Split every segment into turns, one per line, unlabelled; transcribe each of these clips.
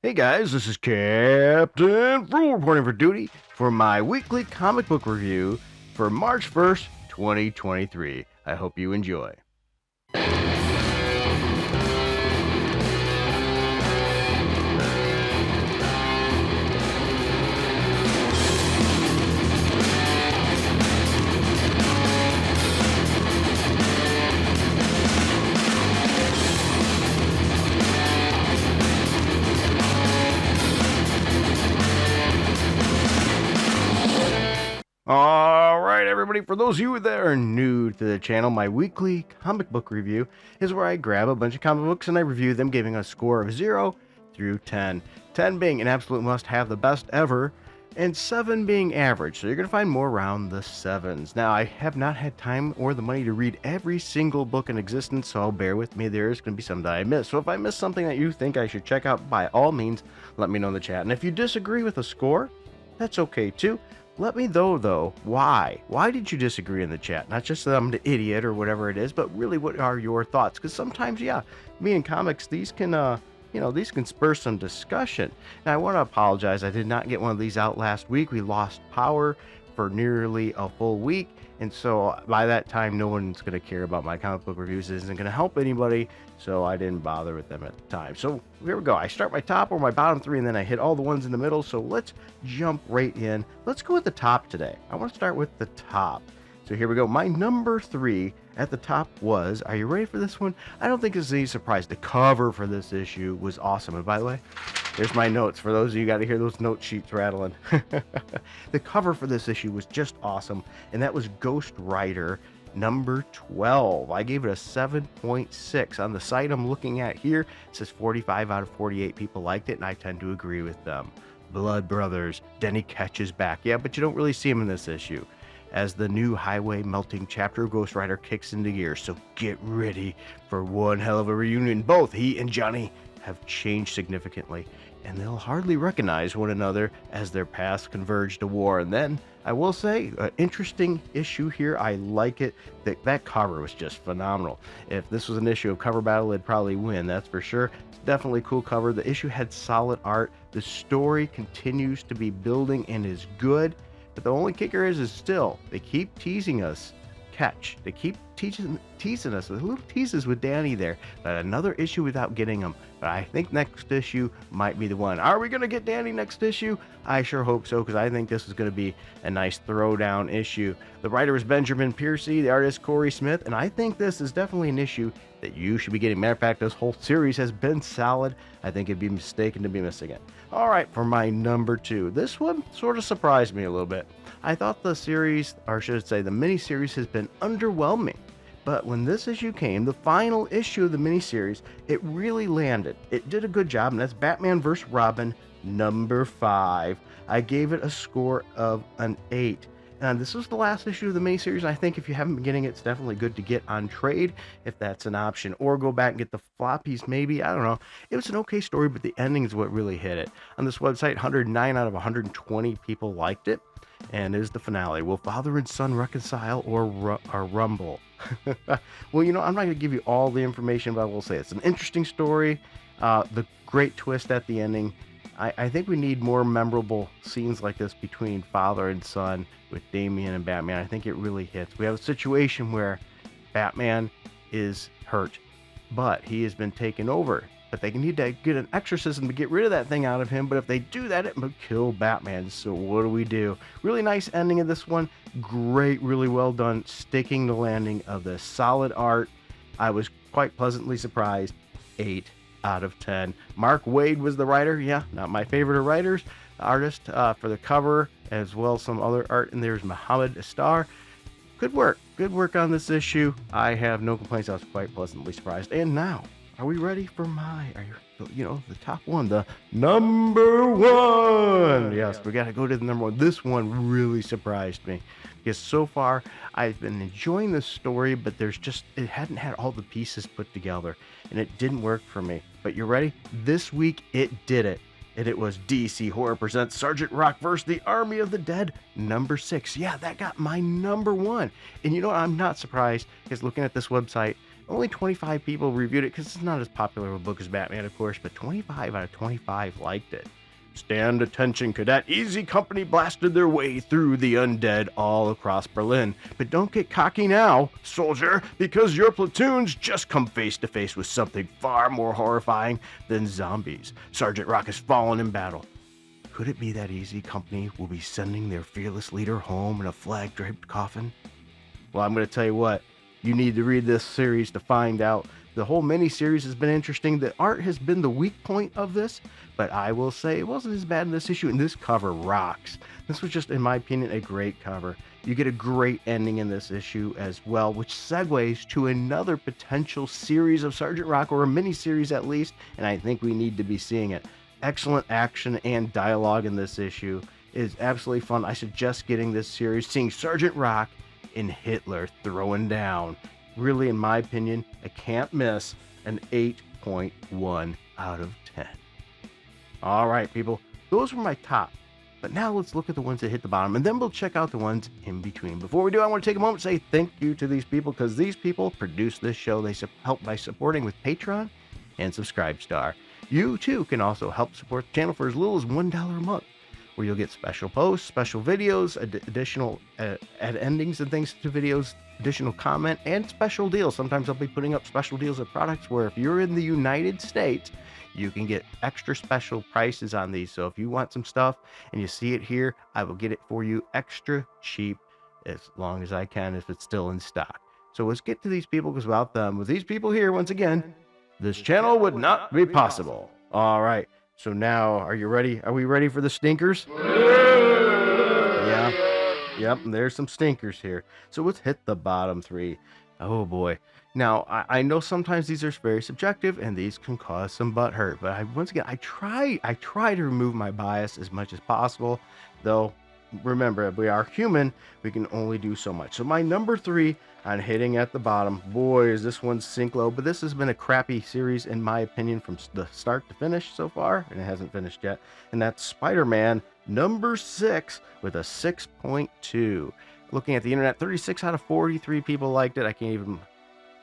Hey guys, this is Captain Frugal reporting for duty for my weekly comic book review for March 1st, 2023. I hope you enjoy. Alright, everybody, for those of you that are new to the channel, my weekly comic book review is where I grab a bunch of comic books and I review them, giving a score of 0 through 10. 10 being an absolute must have, the best ever, and 7 being average. So you're going to find more around the 7s. Now, I have not had time or the money to read every single book in existence, so bear with me. There is going to be some that I miss. So if I miss something that you think I should check out, by all means, let me know in the chat. And if you disagree with the score, that's okay too. Let me know, though, why? Why did you disagree in the chat? Not just that I'm the idiot or whatever it is, but really, what are your thoughts? Because sometimes, yeah, me and comics, these can, these can spur some discussion. Now, I want to apologize. I did not get one of these out last week. We lost power for nearly a full week. And so by that time, no one's going to care about my comic book reviews. It isn't going to help anybody. So I didn't bother with them at the time. So here we go. I start my top or my bottom three, and then I hit all the ones in the middle. So let's jump right in. Let's go with the top today. I want to start with the top. So here we go. My number 3 at the top was, are you ready for this one? I don't think it's any surprise. The cover for this issue was awesome. And by the way, there's my notes. For those of you got to hear those note sheets rattling. The cover for this issue was just awesome. And that was Ghost Rider number 12. I gave it a 7.6. On the site I'm looking at here, it says 45 out of 48 people liked it, and I tend to agree with them. Blood Brothers, Denny Ketch's back. Yeah, but you don't really see him in this issue, as the new highway melting chapter of Ghost Rider kicks into gear. So get ready for one hell of a reunion. Both he and Johnny have changed significantly, and they'll hardly recognize one another as their paths converge to war. And then, I will say, an interesting issue here. I like it. That cover was just phenomenal. If this was an issue of cover battle, it'd probably win, that's for sure. It's definitely a cool cover. The issue had solid art. The story continues to be building and is good. But the only kicker is still, they keep teasing us. Catch. They keep teasing us with little teases with Danny there. But another issue without getting him. But I think next issue might be the one. Are we going to get Danny next issue? I sure hope so, because I think this is going to be a nice throwdown issue. The writer is Benjamin Piercy, the artist Corey Smith, and I think this is definitely an issue that you should be getting. Matter of fact, this whole series has been solid. I think it'd be mistaken to be missing it. All right, for my number 2. This one sort of surprised me a little bit. I thought the series, or should I say the miniseries, has been underwhelming. But when this issue came, the final issue of the miniseries, it really landed. It did a good job, and that's Batman vs. Robin number 5. I gave it a score of an 8. And this was the last issue of the miniseries, and I think if you haven't been getting it, it's definitely good to get on trade, if that's an option, or go back and get the floppies maybe. I don't know. It was an okay story, but the ending is what really hit it. On this website, 109 out of 120 people liked it. And is the finale. Will father and son reconcile or rumble? Well, I'm not going to give you all the information, but I will say it's an interesting story. The great twist at the ending. I think we need more memorable scenes like this between father and son with Damian and Batman. I think it really hits. We have a situation where Batman is hurt, but he has been taken over. But they need to get an exorcism to get rid of that thing out of him. But if they do that, it would kill Batman. So what do we do? Really nice ending of this one. Great, really well done. Sticking the landing of the solid art. I was quite pleasantly surprised. 8 out of 10. Mark Waid was the writer. Yeah, not my favorite of writers. The artist for the cover, as well as some other art. And there's Muhammad Astar. Good work. Good work on this issue. I have no complaints. I was quite pleasantly surprised. And now, are we ready for the top one, the number 1? Yes, we got to go to the number 1. This one really surprised me because so far I've been enjoying this story, but it hadn't had all the pieces put together and it didn't work for me. But you're ready? This week it did it. And it was DC Horror Presents Sergeant Rock vs. the Army of the Dead, number 6. Yeah, that got my number 1. And I'm not surprised, because looking at this website, Only 25 people reviewed it because it's not as popular of a book as Batman, of course, but 25 out of 25 liked it. Stand attention, cadet. Easy Company blasted their way through the undead all across Berlin. But don't get cocky now, soldier, because your platoons just come face to face with something far more horrifying than zombies. Sergeant Rock has fallen in battle. Could it be that Easy Company will be sending their fearless leader home in a flag-draped coffin? Well, I'm going to tell you what. You need to read this series to find out. The whole mini-series has been interesting. The art has been the weak point of this, but I will say it wasn't as bad in this issue, and this cover rocks. This was just, in my opinion, a great cover. You get a great ending in this issue as well, which segues to another potential series of Sergeant Rock, or a mini-series at least, and I think we need to be seeing it. Excellent action and dialogue in this issue. It is absolutely fun. I suggest getting this series, seeing Sergeant Rock and Hitler throwing down. Really, in my opinion, a can't miss, an 8.1 out of 10. All right, people, those were my top. But now let's look at the ones that hit the bottom, and then we'll check out the ones in between. Before we do, I want to take a moment to say thank you to these people, because these people produce this show. They help by supporting with Patreon and Subscribestar. You, too, can also help support the channel for as little as $1 a month, where you'll get special posts, special videos, additional add endings and things to videos, additional comment, and special deals. Sometimes I'll be putting up special deals of products where if you're in the United States, you can get extra special prices on these. So if you want some stuff and you see it here, I will get it for you extra cheap as long as I can if it's still in stock. So let's get to these people, because without them, with these people here, once again, this channel would not be possible. All right. So now, are you ready? Are we ready for the stinkers? Yeah. Yep, and there's some stinkers here. So let's hit the bottom three. Oh boy. Now, I know sometimes these are very subjective and these can cause some butt hurt, but once again, I try to remove my bias as much as possible, though remember, if we are human, we can only do so much. So my number 3 on hitting at the bottom, boy, is this one sink low, but this has been a crappy series in my opinion from the start to finish so far, and it hasn't finished yet, and that's Spider-Man number 6 with a 6.2. Looking at the internet, 36 out of 43 people liked it. I can't even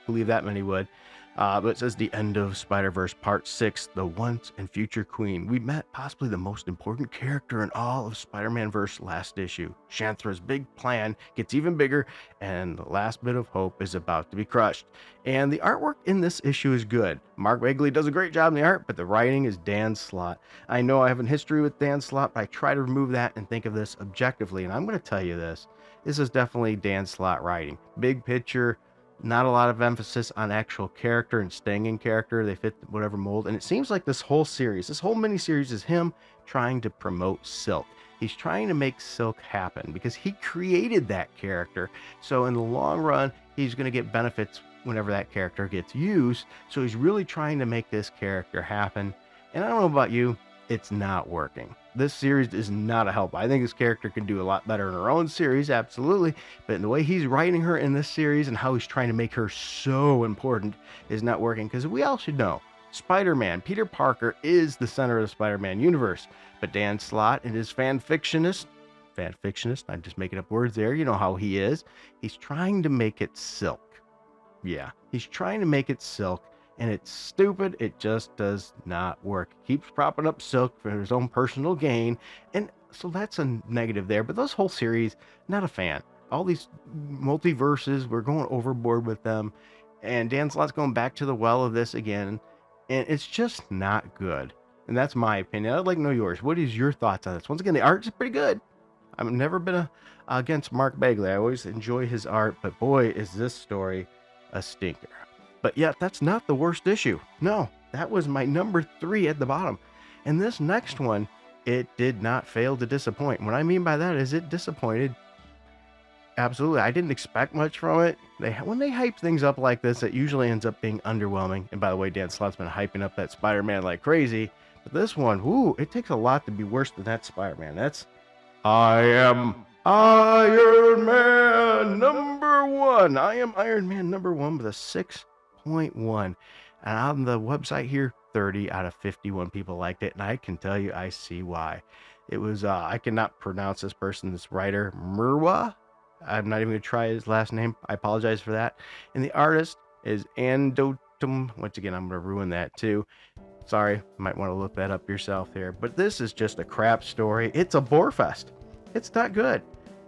believe that many would. But it says the end of Spider-Verse Part 6, the once and future Queen. We met possibly the most important character in all of Spider-Man-verse last issue. Chantra's big plan gets even bigger, and the last bit of hope is about to be crushed. And the artwork in this issue is good. Mark Bagley does a great job in the art, but the writing is Dan Slott. I know I have a history with Dan Slott, but I try to remove that and think of this objectively, and I'm going to tell you this. This is definitely Dan Slott writing. Big picture, not a lot of emphasis on actual character and staying in character. They fit whatever mold. And it seems like this whole series, this whole mini-series is him trying to promote Silk. He's trying to make Silk happen because he created that character. So in the long run, he's going to get benefits whenever that character gets used. So he's really trying to make this character happen. And I don't know about you, it's not working. This series is not a help. I think this character could do a lot better in her own series, absolutely. But in the way he's writing her in this series and how he's trying to make her so important is not working. Because we all should know, Spider-Man, Peter Parker, is the center of the Spider-Man universe. But Dan Slott and his fan-fictionist, I'm just making up words there, you know how he is. He's trying to make it Silk. Yeah, he's trying to make it Silk. And it's stupid. It just does not work. He keeps propping up Silk for his own personal gain. And so that's a negative there. But this whole series, not a fan. All these multiverses, we're going overboard with them. And Dan Slott's going back to the well of this again. And it's just not good. And that's my opinion. I'd like to know yours. What is your thoughts on this? Once again, the art is pretty good. I've never been against Mark Bagley. I always enjoy his art. But boy, is this story a stinker. But yet, that's not the worst issue. No, that was my number 3 at the bottom. And this next one, it did not fail to disappoint. What I mean by that is it disappointed. Absolutely. I didn't expect much from it. When they hype things up like this, it usually ends up being underwhelming. And by the way, Dan Slott's been hyping up that Spider-Man like crazy. But this one, whoo, it takes a lot to be worse than that Spider-Man. That's I am Iron Man number 1. I am Iron Man number 1 with a 6.1. And on the website here, 30 out of 51 people liked it, and I can tell you I see why. It was I cannot pronounce this person's writer, Murwa. I'm not even gonna try his last name. I apologize for that. And the artist, is Andotum. Once again, I'm going to ruin that too. Sorry, might want to look that up yourself here. But this is just a crap story. It's a bore fest. It's not good.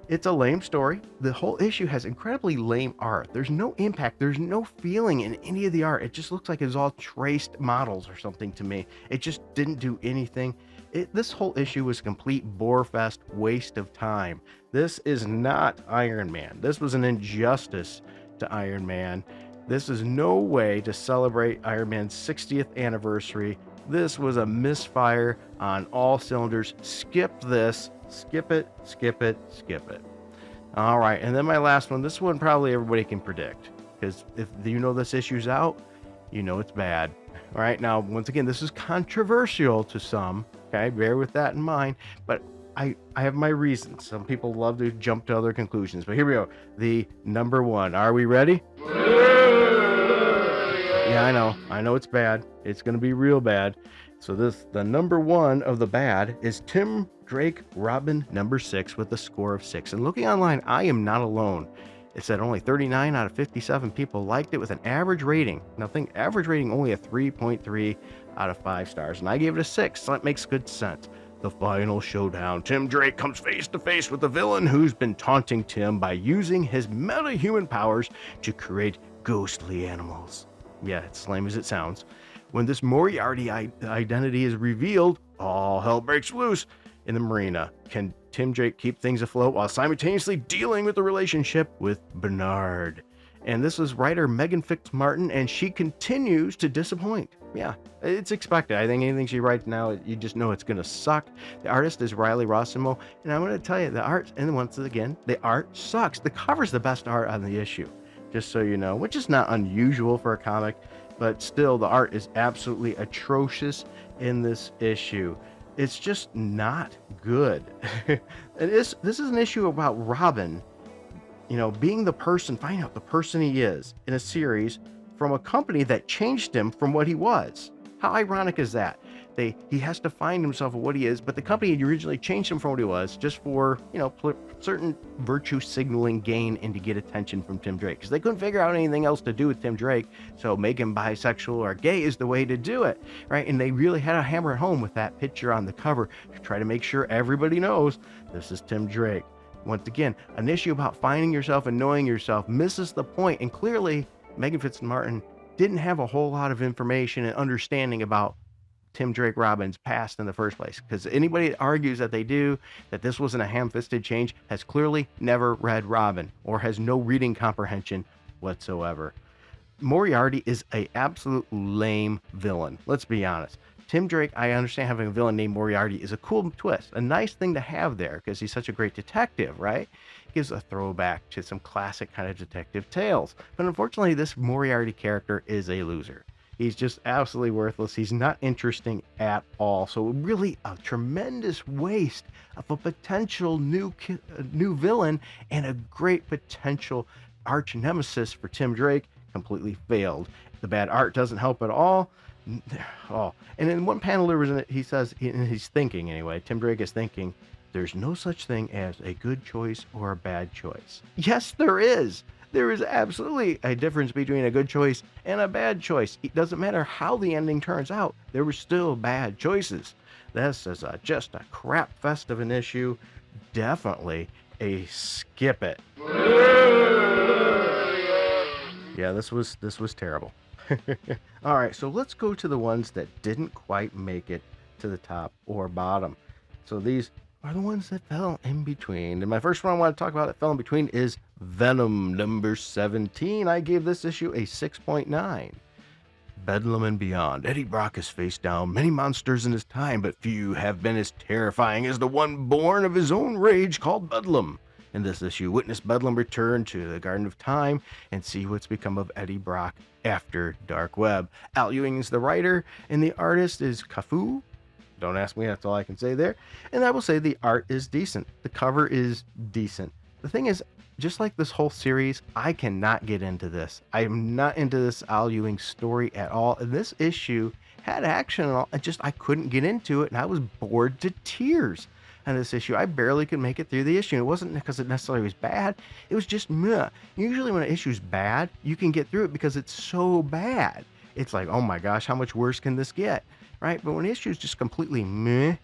It's a lame story. The whole issue has incredibly lame art. There's no impact. There's no feeling in any of the art. It just looks like it's all traced models or something to me. It just didn't do anything. This whole issue was a complete bore fest, waste of time. This is not Iron Man. This was an injustice to Iron Man. This is no way to celebrate Iron Man's 60th anniversary. This was a misfire on all cylinders. Skip this. Skip it, skip it, skip it. All right, and then my last one. This one probably everybody can predict, because if you know this issue's out, you know it's bad. All right, now, once again, this is controversial to some. Okay, bear with that in mind. But I have my reasons. Some people love to jump to other conclusions. But here we go. The number one. Are we ready? Yeah, I know it's bad. It's going to be real bad. So the number one of the bad is Tim Drake Robin number 6 with a score of 6. And looking online, I am not alone. It said only 39 out of 57 people liked it with an average rating. Average rating only a 3.3 out of 5 stars. And I gave it a 6, so that makes good sense. The final showdown. Tim Drake comes face to face with the villain who's been taunting Tim by using his meta-human powers to create ghostly animals. Yeah, it's lame as it sounds. When this Moriarty identity is revealed, all hell breaks loose in the marina. Can Tim Drake keep things afloat while simultaneously dealing with the relationship with Bernard? And this is writer Megan Fix-Martin, and she continues to disappoint. Yeah, it's expected. I think anything she writes now, you just know it's going to suck. The artist is Riley Rossimo, and I'm going to tell you, the art, and once again, the art sucks. The cover's the best art on the issue, just so you know, which is not unusual for a comic. But still, the art is absolutely atrocious in this issue. It's just not good. This is an issue about Robin, being the person, finding out the person he is in a series from a company that changed him from what he was. How ironic is that? He has to find himself what he is, but the company originally changed him from what he was just for, certain virtue signaling gain and to get attention from Tim Drake, because they couldn't figure out anything else to do with Tim Drake. So make him bisexual or gay is the way to do it, right? And they really had to hammer it home with that picture on the cover to try to make sure everybody knows this is Tim Drake. Once again, an issue about finding yourself and knowing yourself misses the point, and clearly Megan Fix-Martin didn't have a whole lot of information and understanding about Tim Drake Robin's past in the first place, because anybody that argues that they do, that this wasn't a ham-fisted change, has clearly never read Robin or has no reading comprehension whatsoever. Moriarty is a absolute lame villain. Let's be honest. Tim Drake, I understand having a villain named Moriarty is a cool twist, a nice thing to have there because he's such a great detective, right? Gives a throwback to some classic kind of detective tales. But unfortunately, this Moriarty character is a loser. He's just absolutely worthless. He's not interesting at all. So really a tremendous waste of a potential new villain and a great potential arch nemesis for Tim Drake. Completely failed. The bad art doesn't help at all. Oh, and in one panel he says, in his thinking anyway, Tim Drake is thinking, there's no such thing as a good choice or a bad choice. Yes, there is. There is absolutely a difference between a good choice and a bad choice. It doesn't matter how the ending turns out. There were still bad choices. This is just a crap fest of an issue. Definitely a skip it. Yeah, this was terrible. All right, so let's go to the ones that didn't quite make it to the top or bottom. So these are the ones that fell in between. And my first one I want to talk about that fell in between is Venom number 17. I gave this issue a 6.9. Bedlam and beyond. Eddie Brock has faced down many monsters in his time, but few have been as terrifying as the one born of his own rage called Bedlam. In this issue, witness Bedlam return to the Garden of Time and see what's become of Eddie Brock after Dark Web. Al Ewing is the writer, and the artist is Cafu. Don't ask me, that's all I can say there. And I will say the art is decent. The cover is decent. The thing is, just like this whole series, I cannot get into this. I am not into this Al Ewing story at all. And this issue had action and all. I couldn't get into it, and I was bored to tears. on this issue. I barely could make it through the issue. It wasn't because it necessarily was bad. It was just meh. Usually when an issue's bad, you can get through it because it's so bad. It's like, oh my gosh, how much worse can this get? Right? But when an issue's just completely meh,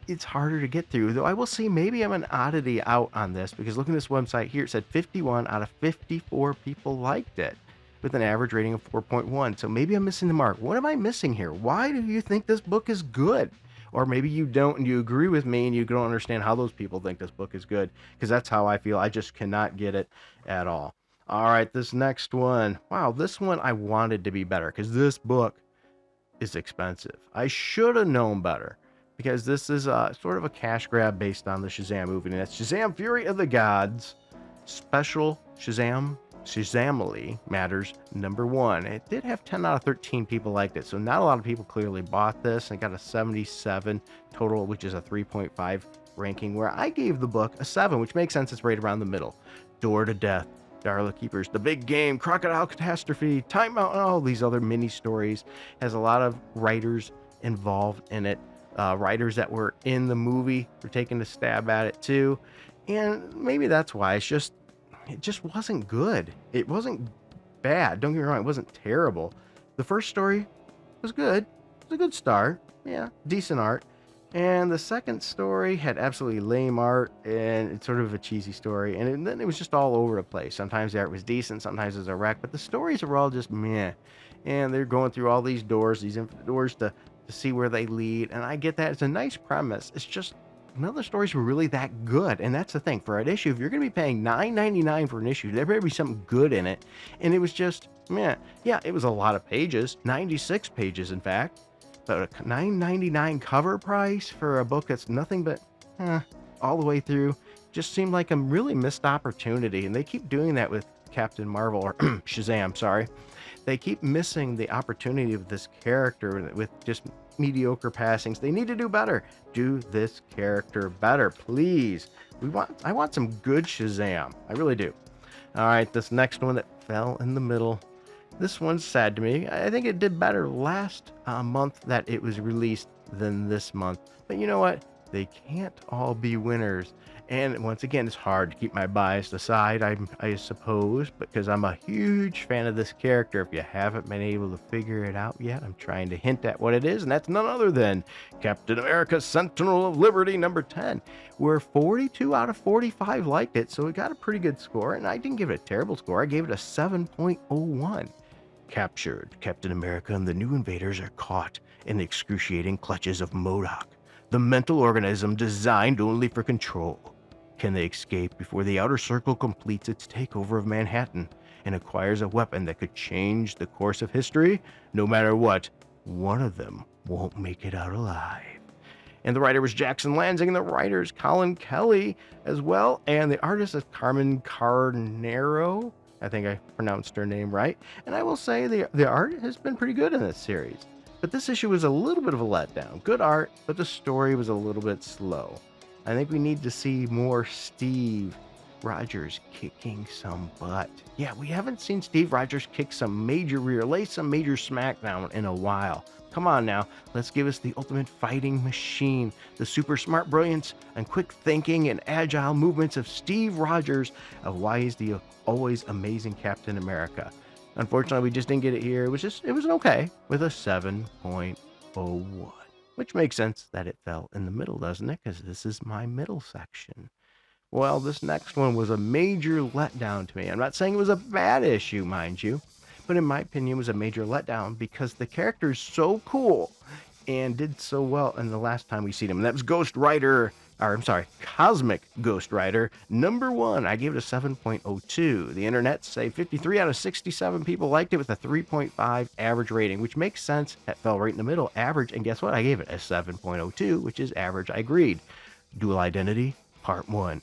it's harder to get through. Though I will say maybe I'm an oddity out on this, because looking at this website here, it said 51 out of 54 people liked it with an average rating of 4.1. So maybe I'm missing the mark. What am I missing here? Why do you think this book is good? Or maybe you don't and you agree with me and you don't understand how those people think this book is good, because that's how I feel. I just cannot get it at all. All right, this next one. Wow, this one I wanted to be better because this book is expensive. I should have known better, because this is sort of a cash grab based on the Shazam movie, and that's Shazam! Fury of the Gods Special Shazamily Matters #1. It did have 10 out of 13 people liked it, so not a lot of people clearly bought this. I got a 77 total, which is a 3.5 ranking, where I gave the book a 7, which makes sense. It's right around the middle. Door to Death, Darla Keepers, The Big Game, Crocodile Catastrophe, Time Out, and all these other mini stories. Has a lot of writers involved in it. Writers that were in the movie were taking a stab at it too. And maybe that's why it just wasn't good. It wasn't bad. Don't get me wrong. It wasn't terrible. The first story was good. It was a good start. Yeah, decent art. And the second story had absolutely lame art, and it's sort of a cheesy story. And then it was just all over the place. Sometimes the art was decent, sometimes it was a wreck, but the stories were all just meh. And they're going through all these doors, these infinite doors to see where they lead. And I get that. It's a nice premise. It's just none of the stories were really that good. And that's the thing. For an issue, if you're going to be paying $9.99 for an issue, there better be something good in it. And it was just, meh. Yeah, it was a lot of pages, 96 pages, in fact. But a $9.99 cover price for a book that's nothing but all the way through just seemed like a really missed opportunity. And they keep doing that with Captain Marvel, or Shazam, sorry. They keep missing the opportunity of this character with just mediocre passings. They need to do better. Do this character better, please. I want some good Shazam. I really do. All right, this next one that fell in the middle. This one's sad to me. I think it did better last month that it was released than this month. But you know what? They can't all be winners. And once again, it's hard to keep my bias aside, I suppose, because I'm a huge fan of this character. If you haven't been able to figure it out yet, I'm trying to hint at what it is, and that's none other than Captain America Sentinel of Liberty #10, where 42 out of 45 liked it, so it got a pretty good score, and I didn't give it a terrible score. I gave it a 7.01. Captured, Captain America and the new invaders are caught in the excruciating clutches of MODOK, the mental organism designed only for control. Can they escape before the Outer Circle completes its takeover of Manhattan and acquires a weapon that could change the course of history? No matter what, one of them won't make it out alive. And the writer was Jackson Lansing, and the writer is Colin Kelly as well, and the artist is Carmen Carnero. I think I pronounced her name right. And I will say the art has been pretty good in this series. But this issue was a little bit of a letdown. Good art, but the story was a little bit slow. I think we need to see more Steve Rogers kicking some butt. Yeah, we haven't seen Steve Rogers kick some major rear, lay some major smackdown in a while. Come on now, let's give us the ultimate fighting machine, the super smart brilliance and quick thinking and agile movements of Steve Rogers, of why he's the always amazing Captain America. Unfortunately, we just didn't get it here. It was an okay with a 7.01. Which makes sense that it fell in the middle, doesn't it? Because this is my middle section. Well, this next one was a major letdown to me. I'm not saying it was a bad issue, mind you, but in my opinion, it was a major letdown because the character is so cool and did so well in the last time we seen him. And that was Cosmic Ghost Rider #1. I gave it a 7.02. The internet say 53 out of 67 people liked it with a 3.5 average rating, which makes sense. That fell right in the middle, average. And guess what? I gave it a 7.02, which is average. I agreed. Dual Identity, Part 1.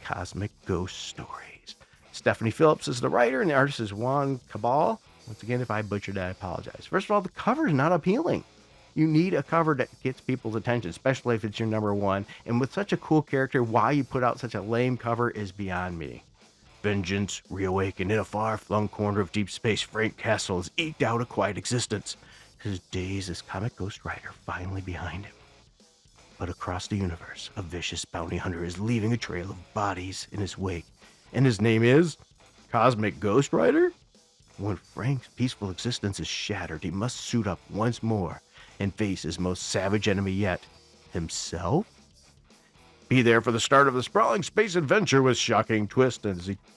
Cosmic Ghost Stories. Stephanie Phillips is the writer, and the artist is Juan Cabal. Once again, if I butchered that, I apologize. First of all, the cover is not appealing. You need a cover that gets people's attention, especially if it's your #1. And with such a cool character, why you put out such a lame cover is beyond me. Vengeance reawakened in a far-flung corner of deep space. Frank Castle has eked out a quiet existence. His days as Comic Ghost Rider finally behind him. But across the universe, a vicious bounty hunter is leaving a trail of bodies in his wake. And his name is Cosmic Ghost Rider? When Frank's peaceful existence is shattered, he must suit up once more and face his most savage enemy yet, himself? Be there for the start of the sprawling space adventure with shocking twists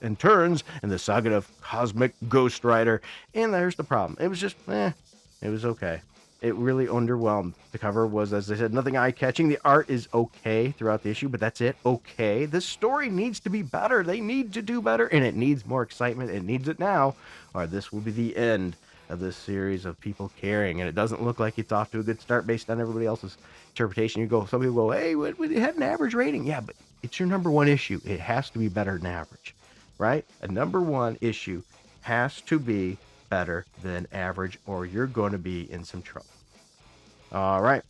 and turns in the saga of Cosmic Ghost Rider. And there's the problem. It was just, it was okay. It really underwhelmed. The cover was, as I said, nothing eye-catching. The art is okay throughout the issue, but that's it. Okay. This story needs to be better. They need to do better, and it needs more excitement. It needs it now, or this will be the end of this series of people caring. And it doesn't look like it's off to a good start based on everybody else's interpretation. Some people go, hey, it had an average rating. Yeah, but it's your number one issue. It has to be better than average, right? A number one issue has to be better than average, or you're going to be in some trouble. All right,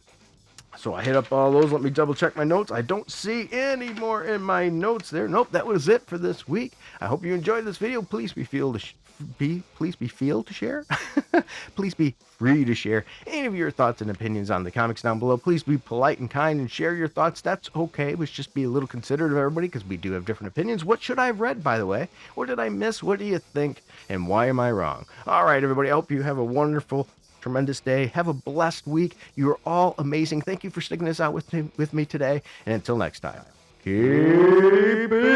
so I hit up all those. Let me double check my notes. I don't see any more in my notes there. Nope, that was it for this week. I hope you enjoyed this video. Please be free to share. Please be free to share any of your thoughts and opinions on the comics down below. Please be polite and kind and share your thoughts. That's okay. Let's just be a little considerate of everybody, because we do have different opinions. What should I have read, by the way? What did I miss? What do you think? And why am I wrong? All right, everybody. I hope you have a wonderful, tremendous day. Have a blessed week. You are all amazing. Thank you for sticking this out with me today. And until next time, keep it